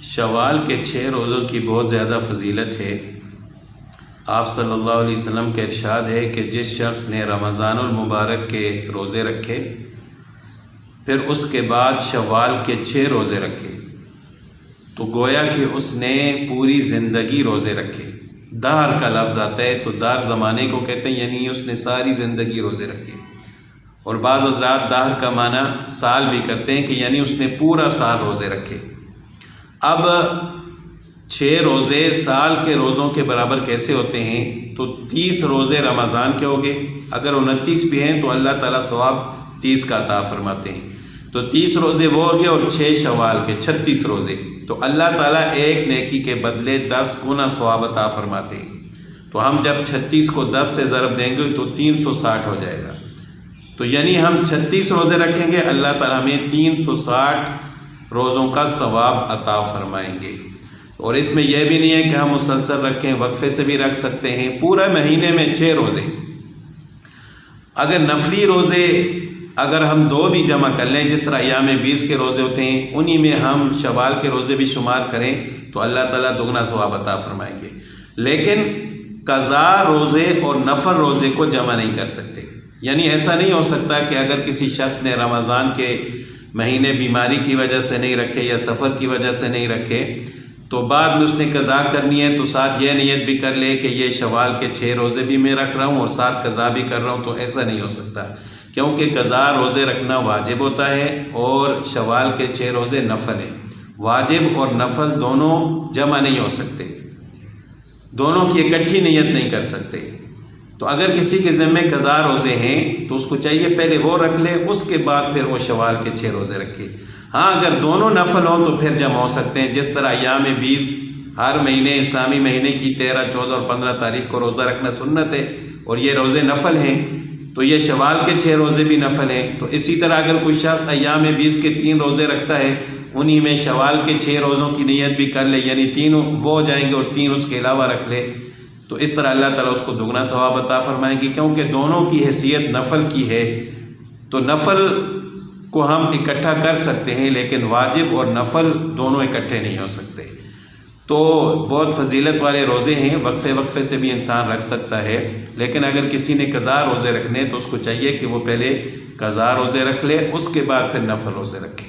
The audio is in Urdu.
شوال کے 6 روزوں کی بہت زیادہ فضیلت ہے۔ آپ صلی اللہ علیہ وسلم کا ارشاد ہے کہ جس شخص نے رمضان المبارک کے روزے رکھے پھر اس کے بعد شوال کے 6 روزے رکھے تو گویا کہ اس نے پوری زندگی روزے رکھے۔ دہر کا لفظ آتا ہے تو دہر زمانے کو کہتے ہیں، یعنی اس نے ساری زندگی روزے رکھے۔ اور بعض حضرات دہر کا معنی سال بھی کرتے ہیں کہ یعنی اس نے پورا سال روزے رکھے۔ اب 6 روزے سال کے روزوں کے برابر کیسے ہوتے ہیں؟ تو 30 روزے رمضان کے ہو گئے، اگر 29 بھی ہیں تو اللہ تعالیٰ ثواب 30 کا عطا فرماتے ہیں، تو 30 روزے وہ ہو گئے، اور 6 شوال کے 36 روزے، تو اللہ تعالیٰ ایک نیکی کے بدلے 10 گنا ثواب عطا فرماتے ہیں۔ تو ہم جب 36 کو 10 سے ضرب دیں گے تو 360 ہو جائے گا، تو یعنی ہم 36 روزے رکھیں گے، اللہ تعالیٰ ہمیں 360 روزوں کا ثواب عطا فرمائیں گے۔ اور اس میں یہ بھی نہیں ہے کہ ہم مسلسل رکھیں، وقفے سے بھی رکھ سکتے ہیں۔ پورے مہینے میں 6 روزے، اگر نفلی روزے اگر ہم 2 بھی جمع کر لیں، جس طرح ایام 20 کے روزے ہوتے ہیں، انہی میں ہم شوال کے روزے بھی شمار کریں تو اللہ تعالیٰ دگنا ثواب عطا فرمائیں گے۔ لیکن قضا روزے اور نفل روزے کو جمع نہیں کر سکتے، یعنی ایسا نہیں ہو سکتا کہ اگر کسی شخص نے رمضان کے مہینے بیماری کی وجہ سے نہیں رکھے یا سفر کی وجہ سے نہیں رکھے تو بعد میں اس نے قضا کرنی ہے تو ساتھ یہ نیت بھی کر لے کہ یہ شوال کے 6 روزے بھی میں رکھ رہا ہوں اور ساتھ قضا بھی کر رہا ہوں، تو ایسا نہیں ہو سکتا، کیونکہ قضا روزے رکھنا واجب ہوتا ہے اور شوال کے 6 روزے نفل ہیں۔ واجب اور نفل دونوں جمع نہیں ہو سکتے، دونوں کی اکٹھی نیت نہیں کر سکتے۔ تو اگر کسی کے ذمہ قضا روزے ہیں تو اس کو چاہیے پہلے وہ رکھ لے، اس کے بعد پھر وہ شوال کے 6 روزے رکھے۔ ہاں اگر دونوں نفل ہوں تو پھر جمع ہو سکتے ہیں، جس طرح ایام 20 ہر مہینے اسلامی مہینے کی 13، 14 اور 15 تاریخ کو روزہ رکھنا سنت ہے اور یہ روزے نفل ہیں، تو یہ شوال کے 6 روزے بھی نفل ہیں۔ تو اسی طرح اگر کوئی شخص ایام 20 کے 3 روزے رکھتا ہے، انہی میں شوال کے 6 روزوں کی نیت بھی کر لے، یعنی 3 وہ ہو جائیں گے اور 3 اس کے علاوہ رکھ لے، تو اس طرح اللہ تعالیٰ اس کو دگنا ثواب عطا فرمائیں گے، کیونکہ دونوں کی حیثیت نفل کی ہے۔ تو نفل کو ہم اکٹھا کر سکتے ہیں لیکن واجب اور نفل دونوں اکٹھے نہیں ہو سکتے۔ تو بہت فضیلت والے روزے ہیں، وقفے وقفے سے بھی انسان رکھ سکتا ہے، لیکن اگر کسی نے قضا روزے رکھنے تو اس کو چاہیے کہ وہ پہلے قضا روزے رکھ لے، اس کے بعد پھر نفل روزے رکھے۔